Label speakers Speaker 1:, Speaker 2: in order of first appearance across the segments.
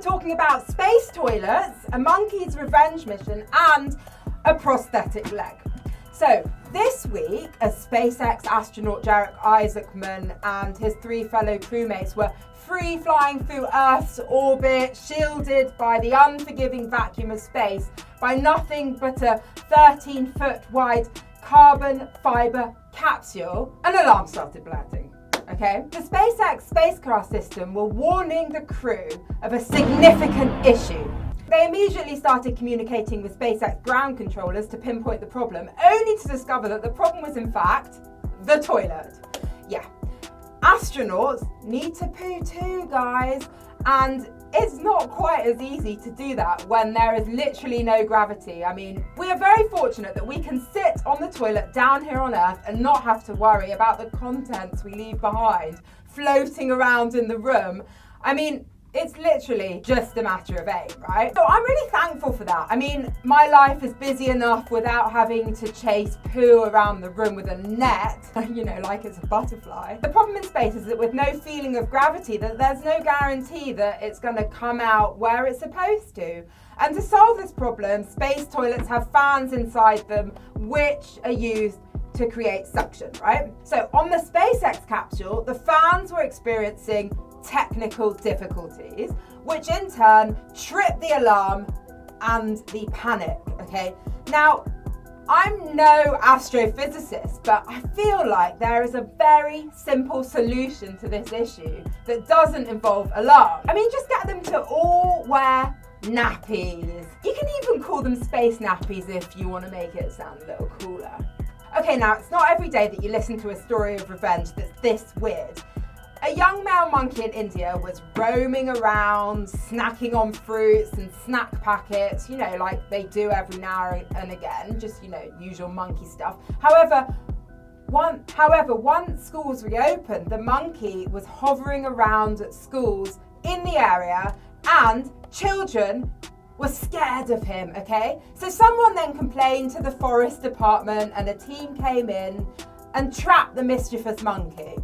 Speaker 1: talking about space toilets, a monkey's revenge mission, and a prosthetic leg. So this week, a SpaceX astronaut Jarek Isaacman and his 3 fellow crewmates were free flying through Earth's orbit, shielded by the unforgiving vacuum of space by nothing but a 13-foot wide carbon fibre capsule. An alarm started blaring. Okay, the SpaceX spacecraft system were warning the crew of a significant issue. They immediately started communicating with SpaceX ground controllers to pinpoint the problem, only to discover that the problem was in fact the toilet. Yeah, astronauts need to poo too, guys, and it's not quite as easy to do that when there is literally no gravity. I mean, we are very fortunate that we can sit on the toilet down here on Earth and not have to worry about the contents we leave behind floating around in the room. I mean, it's literally just a matter of aim, right? So I'm really thankful for that. I mean, my life is busy enough without having to chase poo around the room with a net, you know, like it's a butterfly. The problem in space is that with no feeling of gravity, that there's no guarantee that it's going to come out where it's supposed to. And to solve this problem, space toilets have fans inside them, which are used to create suction, right? So on the SpaceX capsule, the fans were experiencing technical difficulties, which in turn tripped the alarm and the panic, okay? Now, I'm no astrophysicist, but I feel like there is a very simple solution to this issue that doesn't involve alarm. I mean, just get them to all wear nappies. You can even call them space nappies if you want to make it sound a little cooler. Okay, now, it's not every day that you listen to a story of revenge that's this weird. A young male monkey in India was roaming around, snacking on fruits and snack packets, you know, like they do every now and again, just, you know, usual monkey stuff. However, once schools reopened, the monkey was hovering around at schools in the area and children were scared of him, okay? So someone then complained to the forest department and a team came in and trapped the mischievous monkey.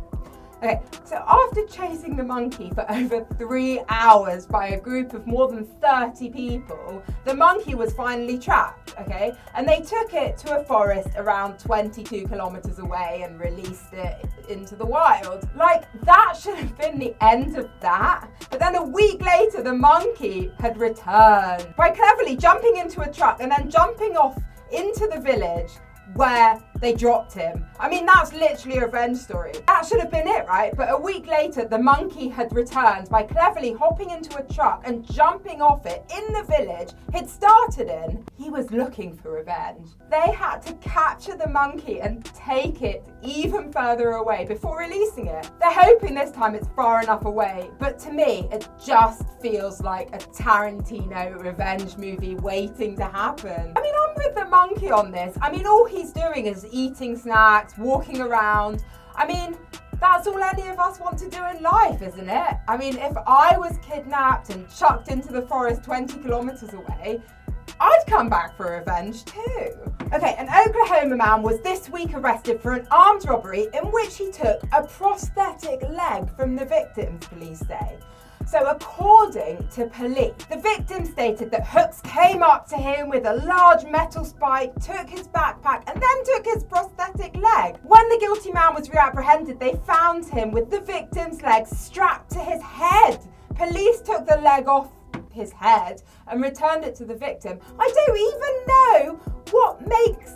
Speaker 1: Okay, so after chasing the monkey for over 3 hours by a group of more than 30 people, the monkey was finally trapped, okay? And they took it to a forest around 22 kilometers away and released it into the wild. Like, that should have been the end of that. But then a week later, the monkey had returned by cleverly jumping into a truck and then jumping off into the village where they dropped him. I mean, that's literally a revenge story. That should have been it, right? But a week later, the monkey had returned by cleverly hopping into a truck and jumping off it in the village he'd started in. He was looking for revenge. They had to capture the monkey and take it even further away before releasing it. They're hoping this time it's far enough away, but to me, it just feels like a Tarantino revenge movie waiting to happen. I mean, I'm with the monkey on this. I mean, all he's doing is eating snacks, walking around. I mean, that's all any of us want to do in life, isn't it? I mean, if I was kidnapped and chucked into the forest 20 kilometers away, I'd come back for revenge too. Okay, an Oklahoma man was this week arrested for an armed robbery in which he took a prosthetic leg from the victims, police say. So according to police, the victim stated that Hooks came up to him with a large metal spike, took his backpack and then took his prosthetic leg. When the guilty man was reapprehended, they found him with the victim's leg strapped to his head. Police took the leg off his head and returned it to the victim. I don't even know what makes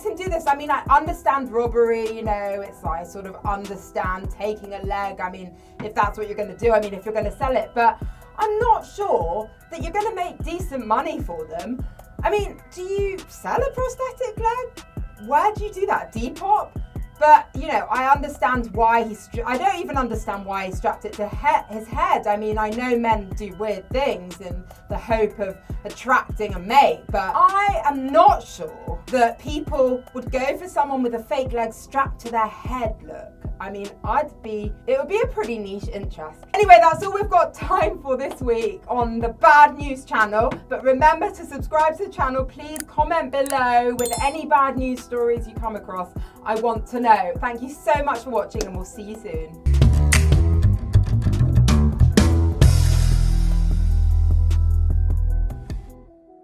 Speaker 1: him do this. I mean, I understand robbery, you know, it's like I sort of understand taking a leg. I mean, if that's what you're going to do, I mean, if you're going to sell it, but I'm not sure that you're going to make decent money for them. I mean, do you sell a prosthetic leg? Where do you do that? Depop? But, you know, I understand why I don't even understand why he strapped it to his head. I mean, I know men do weird things in the hope of attracting a mate, but I am not sure that people would go for someone with a fake leg strapped to their head look. I mean, it would be a pretty niche interest. Anyway, that's all we've got time for this week on the Bad News channel. But remember to subscribe to the channel. Please comment below with any bad news stories you come across. I want to know. Thank you so much for watching and we'll see you soon.